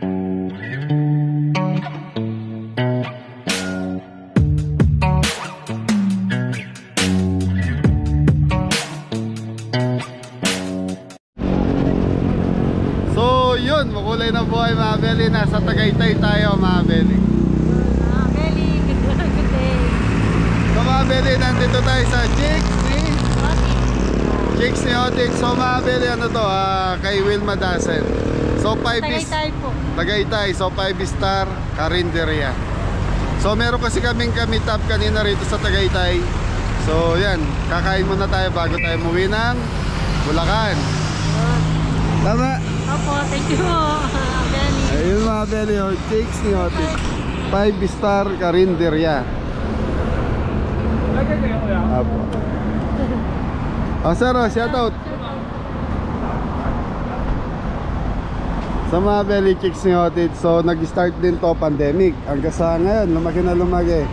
So yun, makulay na buhay mga Beli. Nasa Tagaytay tayo mga Beli. Mga Beli, good day. So mga Beli, nandito tayo sa Chicks ni Otik. So mga Beli, ano to, kay Wilma Dasen. So 5 Tagaytay po. Tagaytay, so 5-star Carinderia. So meron kasi kaming meet up kanina rito sa Tagaytay. So yan, kakain muna tayo bago tayo umuwi ng Bulacan. Tama? Opo, thank you po. Beli. Ayun mga Beli, Chicks ni Otik. 5-star Carinderia. Apo. Sir, shout out. Sa mga Beli, Chicks ni Otik. So nag-start din to pandemic. Hanggang sa ngayon, lumaki na lumaki.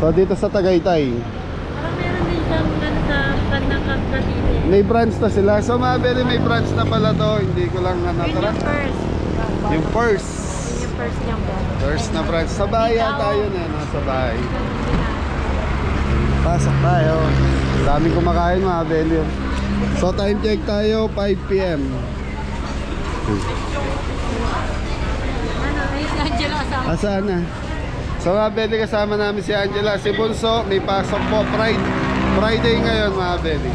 So dito sa Tagaytay. Parang meron din siyang sa Tanakag Cavite. May branch na sila. So mga Beli, may branch na pala to. Hindi ko lang Yun natara. yung first. Yung first. Yung first niyang branch. First na branch. Sa bahay tayo na. Sa bahay. Pasok tayo. Daming kumakain mga Beli. So time check tayo, 5 PM. Ano, ay si Angela kasama. Asaan na? So mga Beli, kasama namin si Angela. Si Bunso, may pasok po. Friday ngayon mga Beli.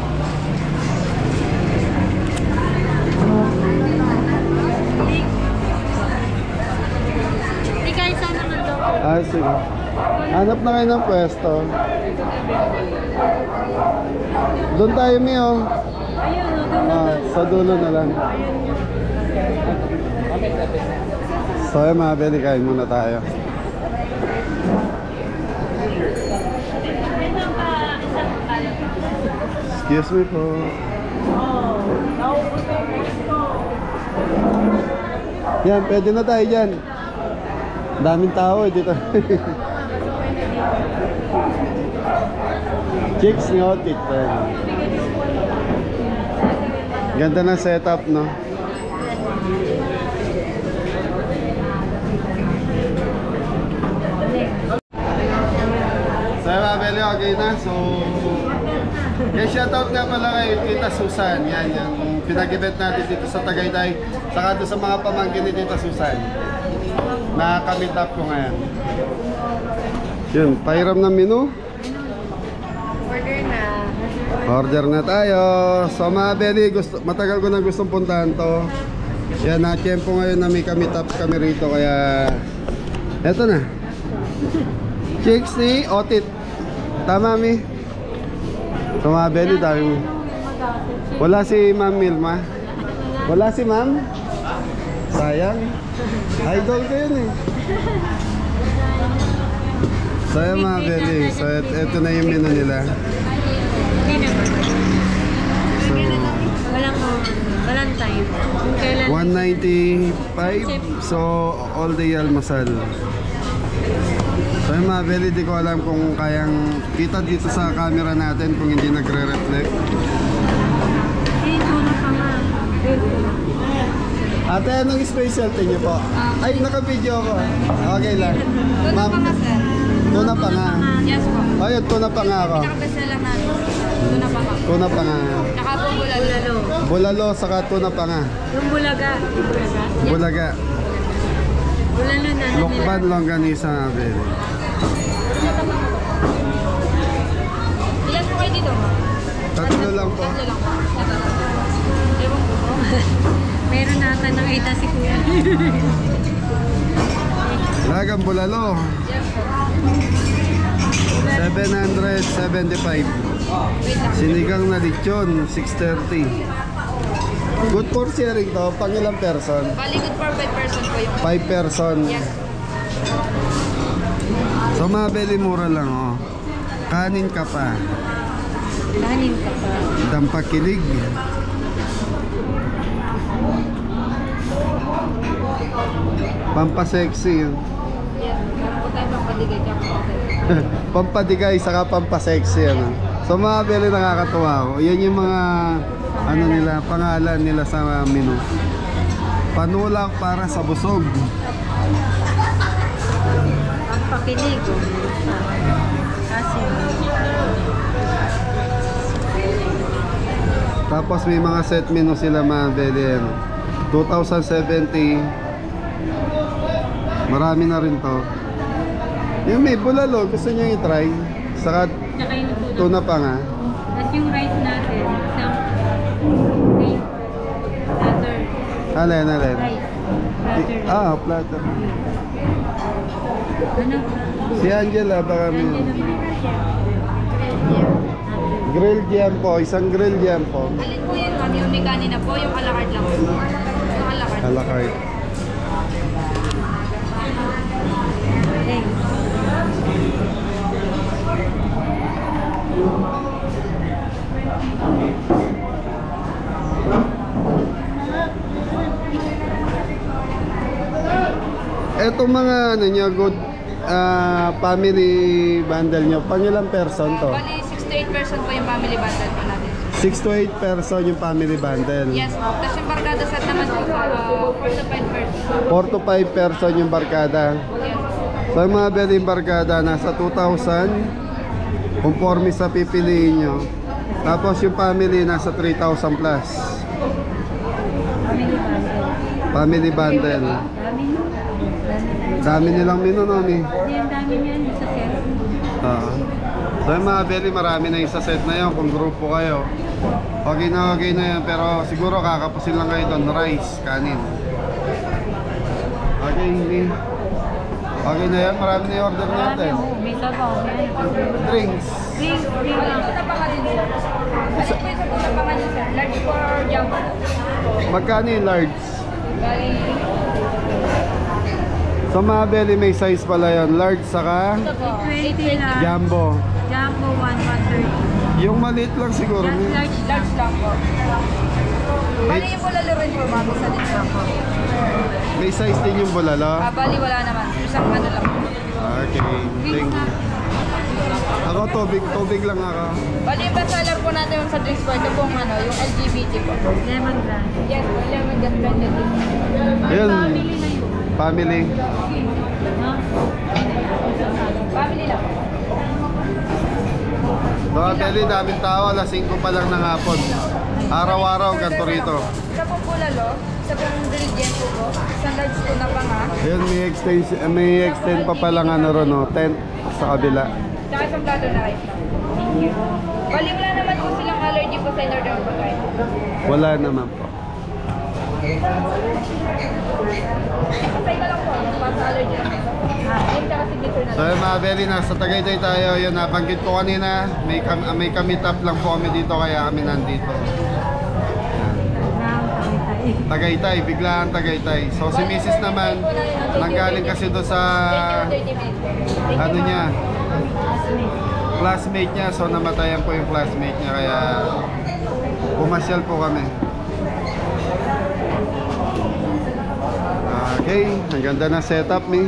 Hindi kahit saan naman to. Sige. Hanap na kayo ng pwesto. Doon tayo, Mio. Ayun, doon. Sa dulo na lang. So ayun mga Beli, kain muna tayo. Excuse me po. Yan, pwede na tayo dyan. Daming tao dito. Chicks ni Otik. Ganda na setup, no? So mga Beli, okay na. So shoutout nga pala kay Tita Susan. Yan, yung pinag-event natin dito sa Tagaytay. Saka doon sa mga pamangkin ni Tita Susan. Nakakamit up ko ngayon. Yun, pahiram ng menu. Order na. Order na tayo. So mga Beli, matagal ko na gustong puntahan to. Yan, na-tempo ngayon na may kamit up kami rito. Kaya eto na. Chicks ni Otik. Tama, Mi? So mga Beli, dahil wala si Ma'am Milma. Wala si Ma'am? Sayang. Idol ko yun eh. So yan mga Beli. So ito na yung menu nila. Walang time. Kailan? 195. So all day almusal. So yung mga Beli, di ko alam kung kayang kita dito sa camera natin kung hindi nagre-reflect. Ito na pa nga. Ate, anong specialty niyo po? Ay, naka-video ko. Okay lang. Ma'am, tuna pa nga. Yes po. Ayun, tuna pa nga ako. Pinaka-bestseller namin. Tuna pa nga. Tuna pa nga. Tsaka po bulalo. Bulalo, saka tuna pa nga. Yung bulaga. Bulaga. Bulalo na. Lukban, longganisa nga, Beli. Ilan po kayo dito? Tatlo lang po. Tatlo lang po. Ewan po po. Meron nata ng 8 si Kuya. Lagang bulalo. 775. Sinigang na lechon, 630. Good for sharing to. Pang ilang person? Bali good for 5 person po yung 5 person. Yes. So mga Beli, mura lang oh. Kanin ka pa. Kanin ka pa. Dampakilig. Pampasexy. Yes. Meron po tayo pampadigay tsaka pampadigay. Pampadigay saka pampasexy ano. So mga Beli, nakakatuwa ako. Yan yung mga ano nila, pangalan nila sa menu. Panulak para sa busog. Ang pakinig. Kasi, Tapos may mga set menu sila mga beli. 2070. Marami na rin to. Yung may bulalo, gusto nyo i-try. Saka tsaka yung tuna pa nga. At yung rice natin, isang platter. Alin. Rice. Platter. Platter. Ano? Si Angela, baka may... Nandiyan naman. Grilled yam po, isang grilled yam po. Alin po yan, ma'am? Yung may kanina po, yung a la carte lang po. Yung a la carte. A la carte. Etong mga ano nyo, good family bundle nyo, pang ilang person to? Bali, 6 to 8 person po yung family bundle po natin. 6 to 8 person yung family bundle. Yes po. Tapos yung barkada set naman po, 4 to 5 person. 4 to 5 person yung barkada. Yes. So yung mga beling barkada, nasa 2,000. Conforme sa pipiliin nyo. Tapos yung family, nasa 3,000 plus. Family bundle. Family bundle. Dami. Dami nilang menu no, ni. Hindi, ang dami niyan sa set. So yung mga belly, marami na yung sa set na yun kung grupo kayo. Okay na yan, pero siguro kakapusin lang kayo doon, rice, kanin. Okay, hindi. Okay na yan, marami na yung order natin. May sabaw. Drinks. Drink lang. Ito pa nga din sir. Alin po yung sa pa nga din sir? Large for jumbo. Magkano yung large? Bali, Sa mga belly, may size pala yun. Large saka ito po. 20 lang. jumbo. Jumbo 130. Yung maliit lang siguro. Just large lang. Large lang po. Bali yung bulalo rin po, ma'am. Isa din lang po. May size din yung bulalo. Bali wala naman. Isang ano lang po. Okay, thank you. Ako tubig lang ako. Bali yung bestseller po natin yung sa drinks po. Ito pong ano, yung LGBT po. Lemongrass. Yes, lemon gas blended. Ayun, Family na yun. family. No? Family lang po. So, belly, daming tao. Alas 5 pa lang ng hapon. Araw-araw, ganito rito. Isa pong bulalo, isa pong ingredient po po. Isang large po na panga. Ayun, may extend pa palang ano ron, no? Tent sa kabila. Tsaka isang plato na rice lang. Bali wala naman po silang allergy po sa in-order po tayo. Wala naman po. Patay ka lang po, para sa allergy lang. Yung tsaka signature na So, lang. yung mga belly, nasa Tagaytay tayo. Yun, nabanggit ko kanina. May kami up lang po kami dito, kaya kami nandito. Tagaytay, biglaan Tagaytay. So, si Mrs. naman, nanggaling kasi doon sa, 30 minutes. ano niya, classmate niya. So, namatayan po yung classmate niya, kaya pumasyal po kami. Okay, ang ganda na setup ni.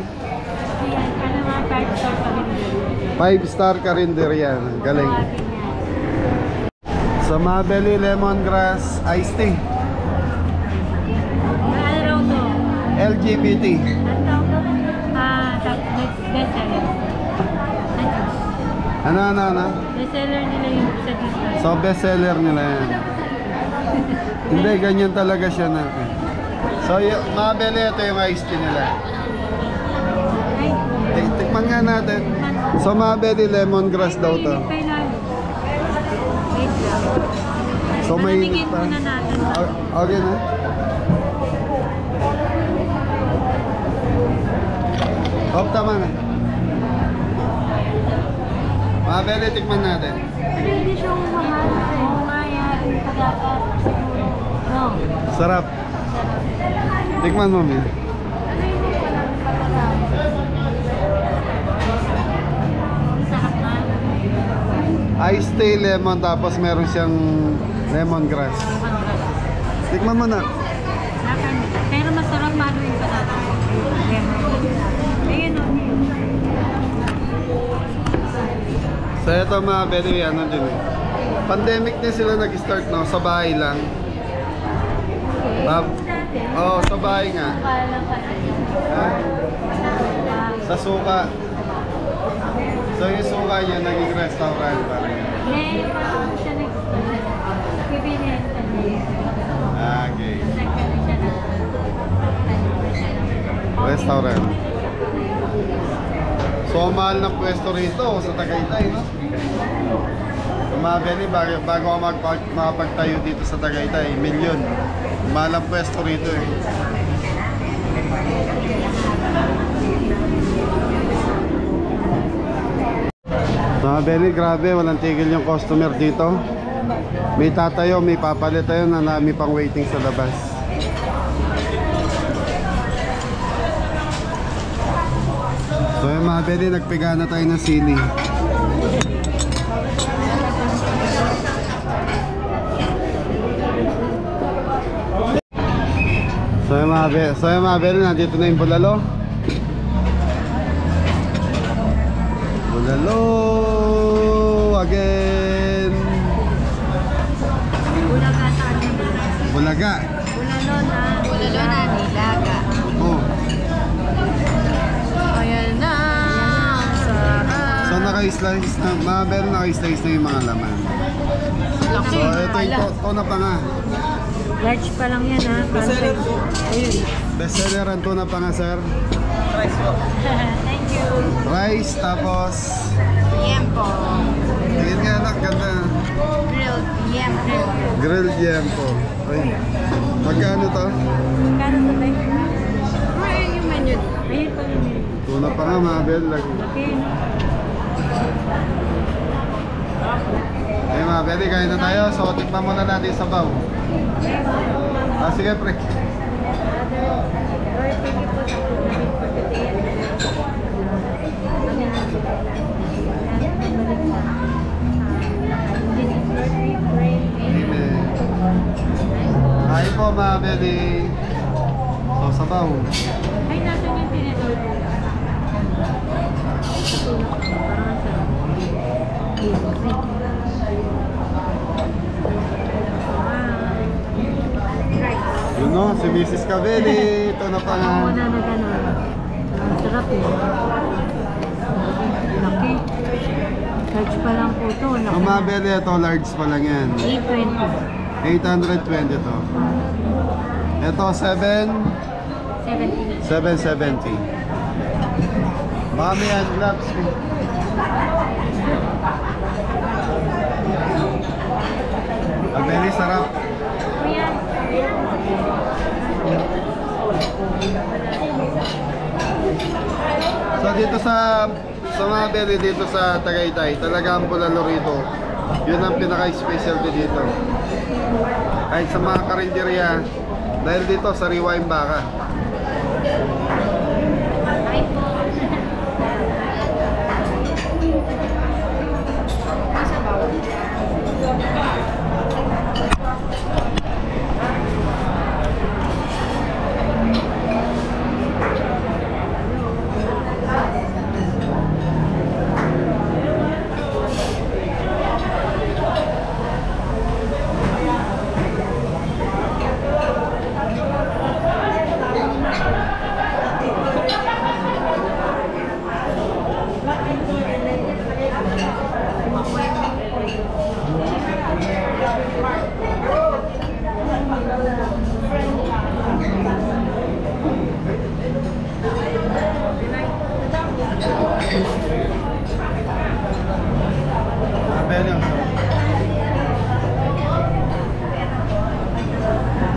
5-star karinderya. Galing. Sa Mabeli Lemongrass Iced Tea. Ano to? LGBT. Ang tawag to? Bestseller. Ano? Bestseller nila yung sa dito. So, bestseller nila yan. Hindi, ganyan talaga siya na. So, Mabeli, ito yung iced tea nila. Tikman nga natin. So, Mabeli Lemongrass daw to. Wait lang. So, mainit Palamigin pa. muna natin. Okay na. Tama na. Mabeli, tikman natin. Pero hindi siya umahal. Oo nga yan. Dapat siguro. No. Sarap. Tikman mo, Mi. Sarap na. Iced tea lemon, tapos meron siyang lemongrass. Tikman mo na. Pero masarap paano yung patata. Ayun o. So ito mga belly, ano din eh. Pandemic din sila nag-start, no? Sa bahay lang. Oo, sa bahay nga. Kala kasi. Ha? Sa suka. So yung suka niya naging restaurant parang yan. Hindi, parang siya nagbibinenta niya. Okay. Nagkaroon siya na. Restaurant. So ang mahal ng pwesto rito sa Tagaytay, no? Mabili bago ako makapagtayo dito sa Tagaytay, milyon. Mahal ang pwesto rito eh. Mga Benny, grabe, walang tigil yung customer dito. May tatayo, may papalit tayo na nami pang waiting sa labas. So yung mga Benny, nagpiga na tayo ng sili. So yung mga Benny, nandito na yung bulalo. Bulalo again. Bulaga tayo. Bulaga. Bulalo na nilaga. Oh. Ayan na. So naka-slice na, mga Benny, naka-slice na yung mga laman. So ito yung tuna pa nga. Large pa lang yan ha. Ayun. Bestseller ang tuna pa nga, sir. Thank you. Rice, tapos Yempo. yun nga anak, ganda. Grilled yempo. Grilled yempo. Ay, magkano to? Kano to ba? Ayun yung menu. Ayun pa yun. Tuna pa nga, mga Benny. Okay. Ay mga Benny, kain na tayo. So tikman muna natin sa sabaw. Sige pre. Amen. Kain po mga Benny. So sabaw. Ay, nasan yung tinidor? Yun no, si Mrs. Cabelli. Ito na pa nga. Ako na na gano'n. Ang sarap eh. Laki. Large pa lang po ito. Ang mga Benny, ito large pa lang yan. 820. 820 to. Ito 7 70. 770. Mami and gloves. Ang very sarap. Ayan. So dito sa mga Benny dito sa Tagaytay, talaga ang bulalo rito. Yun ang pinaka-specialty dito. Kahit sa mga karinderya, dahil dito sariwa yung baka. Ay po.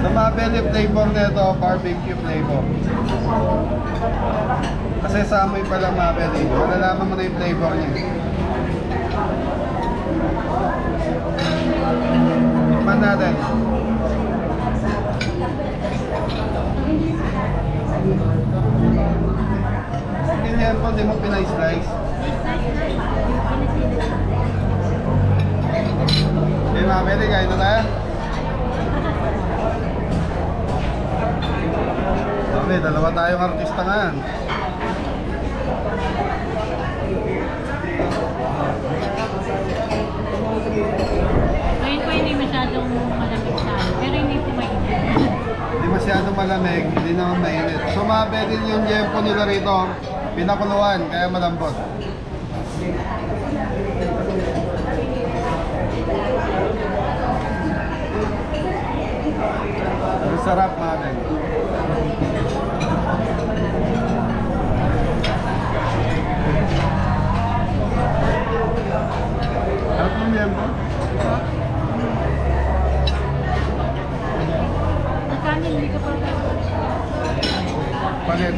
Sa mga belly flavor nito, barbecue flavor. Kasi sa amoy pa lang mga belly, malalaman mo na yung flavor niya. Tikman natin. Ganyan po, di mo pinay-slice. Okay mga belly, kain na tayo. Sabi, dalawa tayong artista nga. Ngayon po hindi masyadong malamig sa akin, pero hindi po mainit. Hindi masyadong malamig, hindi naman mainit. Sumabe din yung yempo nila rito. Pinakuluan, kaya malambot. Ang sarap mga ben. Sarap yung yempo. Magkano hindi ka pa Palit.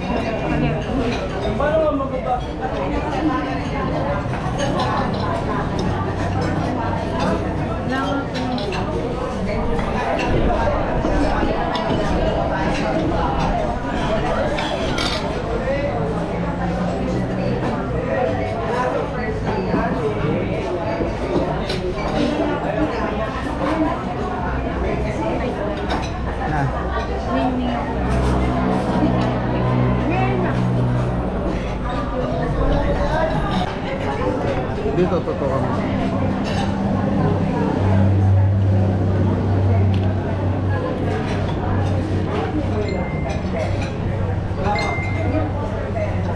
Dito, totoo mo.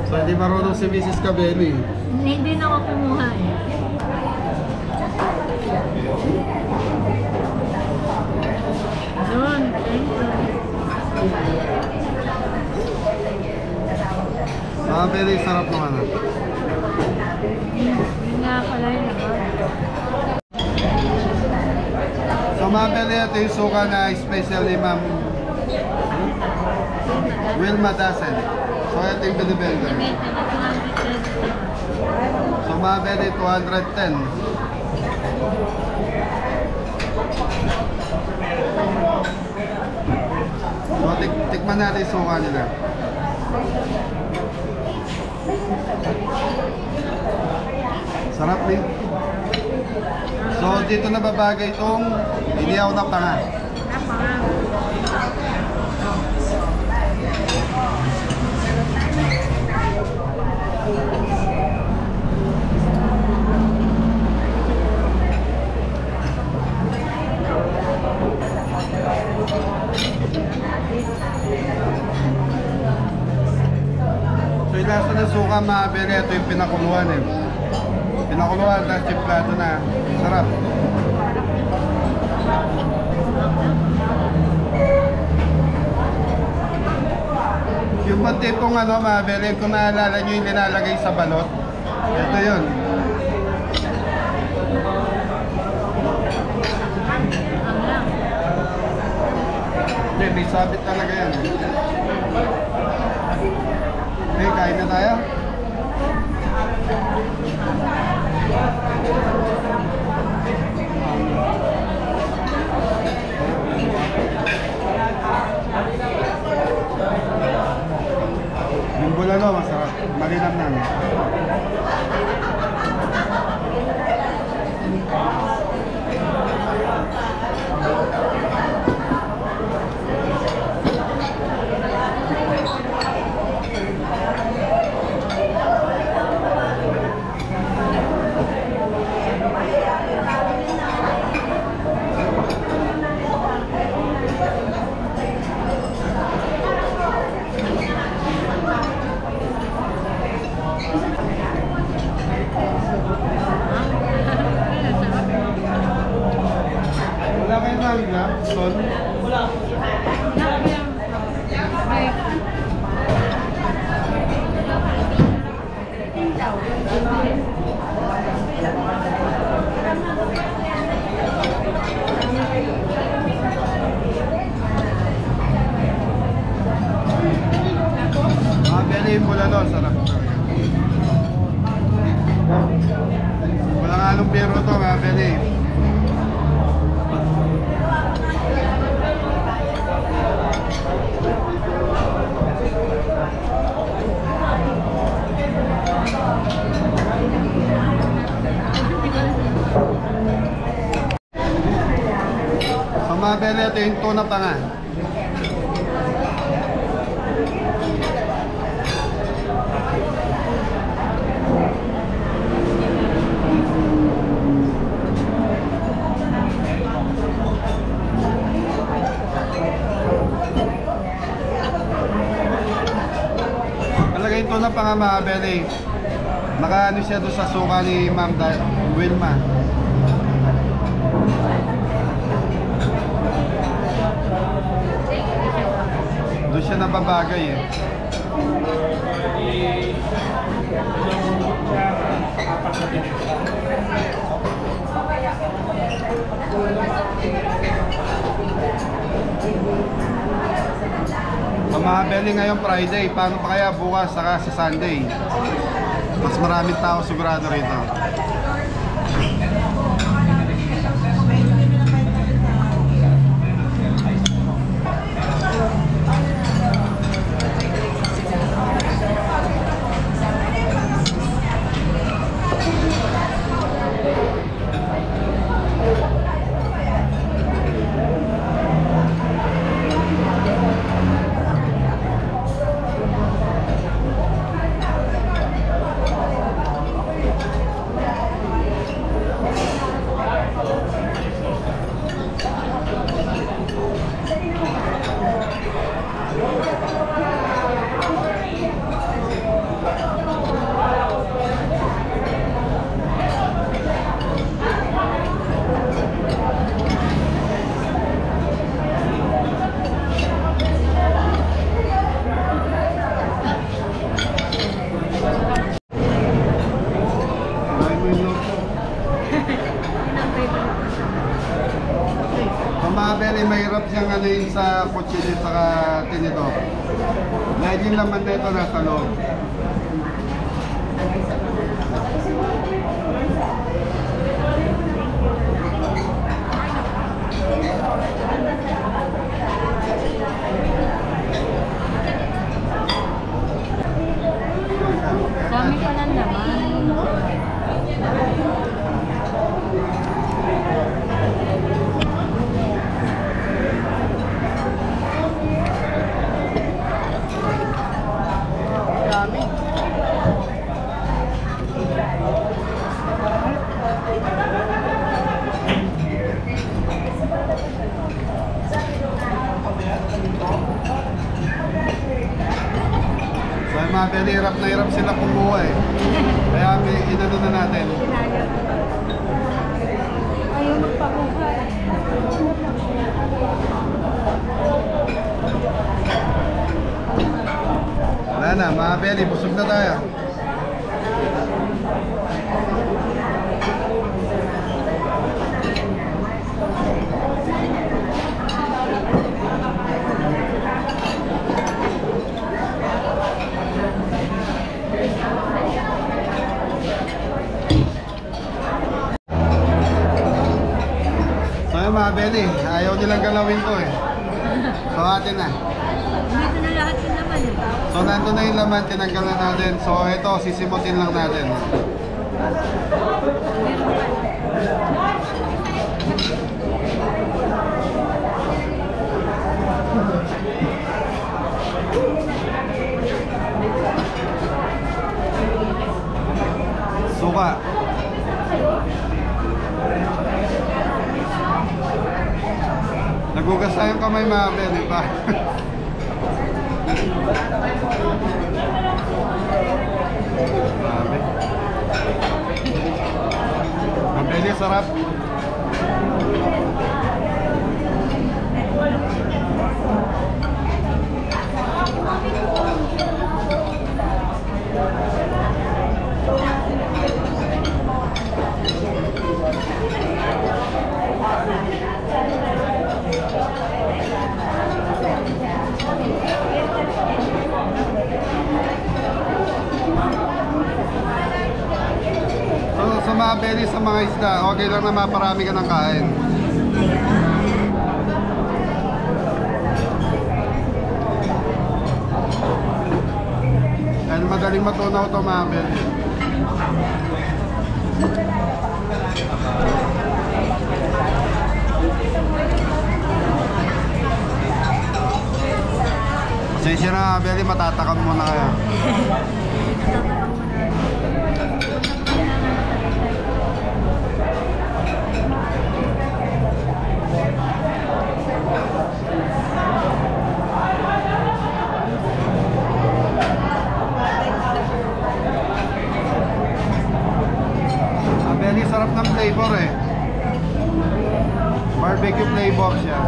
So, hindi marunong si Mrs. Cabelli. Hindi na ako kumuha eh. Doon, thank you. Mga Belly, sarap naman. Yun nga pala yun naman. So, mga Belly, ito yung suka na special ni Ma'am Wilma Dasen. So, ito yung binibenta. Benta na 200 So, mga Belly, 210. So, tikman natin yung suka nila. Sarap din. So, dito na babagay itong inihaw na panga. So, yung lasa ng suka mga Belly, ito yung pinakuluan eh. Pinakuluan, tapos yung plato na. Sarap. Yung ba tipong ano mga Belly, kung naalala nyo yung nilalagay sa balot, ito yun. Hindi, may sabit talaga yan. Okay, kain na tayo. Yung bulalo, masarap. Malinamnam. Wala kayo mangga, Son? Mga Belly yung bulalo, sarap. Walang halong biro to mga Belly. Sa mga Belly, ito yung tuna pa nga. Lagay ito na pa nga mga Beli. Naka ano siya doon sa suka ni Ma'am Wilma. Doon siya nababagay eh. Mga Beli ngayong Friday, paano pa kaya bukas saka sa Sunday? Mas maraming tao sigurado rito. Mahirap siyang ano yun sa kutsilyo saka tinidor. Dahil yung laman na ito nasa loob. Dami pa lang naman. So yung mga Beli, hirap na hirap sila kumuha eh. Kaya may inano na natin. Ayaw magpakuha. Wala na, mga Beli, busog na tayo. So yung mga Beli, ayaw nilang galawin to eh. So atin na. Dito na lahat yung naman eh. So nandun na yung laman, tinanggal na natin. So ito, sisimutin lang natin. Suka. Nagugas na yung kamay mga Beli pa. Grabe. Ang Beli, sarap. So, sa mga Beli, sa mga isda, okay lang na maparami ka ng kain. Dahil madaling matunaw ito mga Beli. Pasensya na Beli, matatakam muna kayo. flavor eh. Barbecue flavor siya.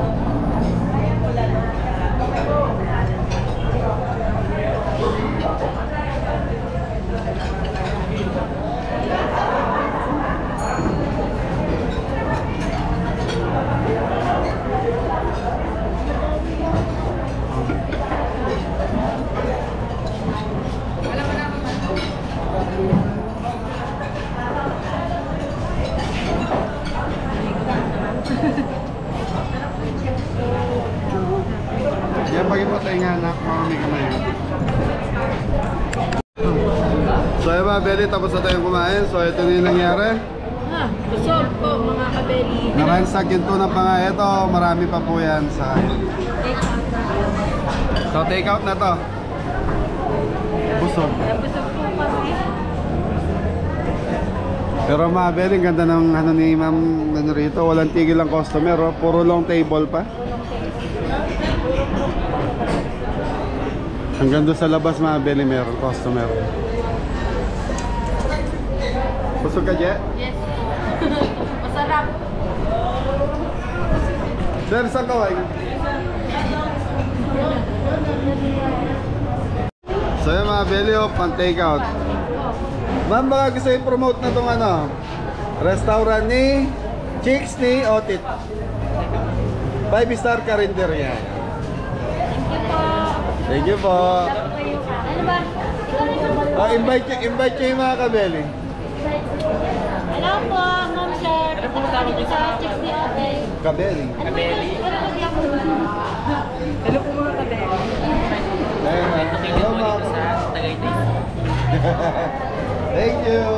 Yan pagin patay nga anak, marami ka na yun. So yun mga belly, tapos na tayong kumain. So ito na yung nangyari. Busog po mga kabeli. Naransak yung tuna pa nga. Ito, marami pa po yan sa so take out na to. Busog. Busog po kasi. Pero mga belly, ganda ng ano ni ma'am ano rito. Walang tigil ang customer. Oh. Puro long table pa. Hanggang doon sa labas mga belly meron customer. Busog ka, Je? Yes. Masarap. Sir, saan ka wag? So yun mga belly, oh, pan take out. Ma'am, baka gusto i-promote na itong ano restaurant ni Chicks ni Otit. 5-star Carinderia. Thank you po. Thank you po. Ano ba? Oh, invite nyo yung mga kabeli. Hello po, ma'am sir. Ano po tawag niyo sa chicks ni ate? Kabeli. Kabeli. Hello po mga kabeli. Hello mga kabeli. Thank you.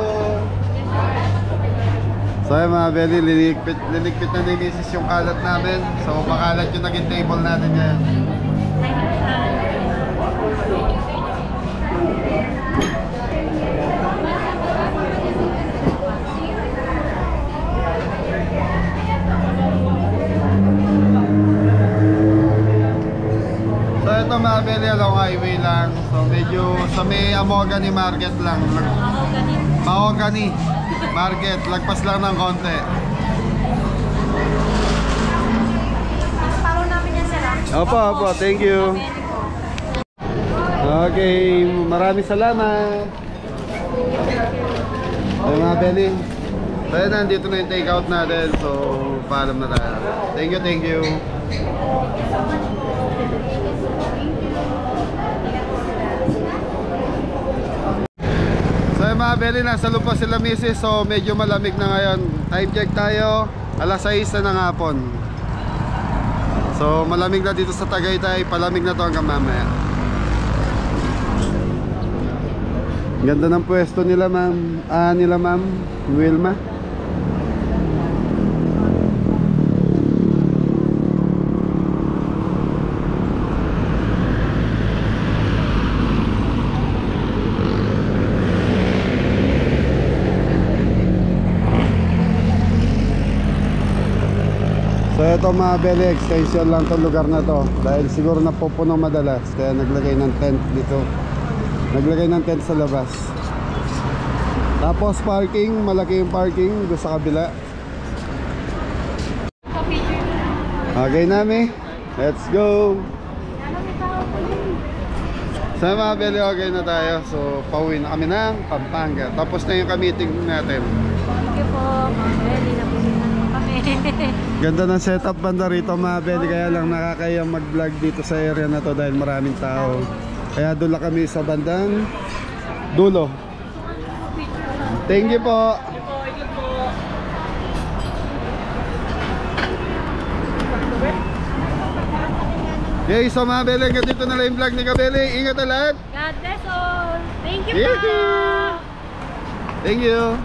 So yun mga belly, liligpit na ni Mrs. yung kalat namin. So makalat yung naging table natin ngayon. So ito mga belly, along highway lang. So medyo sa may Amogani Market lang. Mahogany Market, lagpas lang ng konti. Paro namin yan sir. Opo, thank you. Okay, maraming salamat. So mga belly, so nandito na yung take out natin. So paalam na tayo. Thank you. So yung mga belly, nasa lupa sila misis. So medyo malamig na ngayon. Time check tayo, alas 6 na ng hapon. So malamig na dito sa Tagaytay. Palamig na to hanggang mamaya. Ganda ng pwesto nila ma'am. Nila ma'am Wilma. So ito mga belly, extension lang itong lugar na to. Dahil siguro napupuno madalas. Kaya naglagay ng tent dito. Naglagay ng tent sa labas. Tapos parking, malaki yung parking doon sa kabila. Okay nami, let's go. So mga belly, okay na tayo. So pauwi na kami ng Pampanga. Tapos na yung meeting natin. Thank you po. Mga belly, napusinan po kami. Ganda ng setup banda rito mga belly. Kaya lang nakakayang mag-vlog dito sa area na to dahil maraming tao. Kaya doon lang kami sa bandang dulo. Thank you po. Okay, so mga belly, hanggang dito na lang yung vlog ni Kabeli. Ingat na lahat. God bless all. Thank you po. Thank you.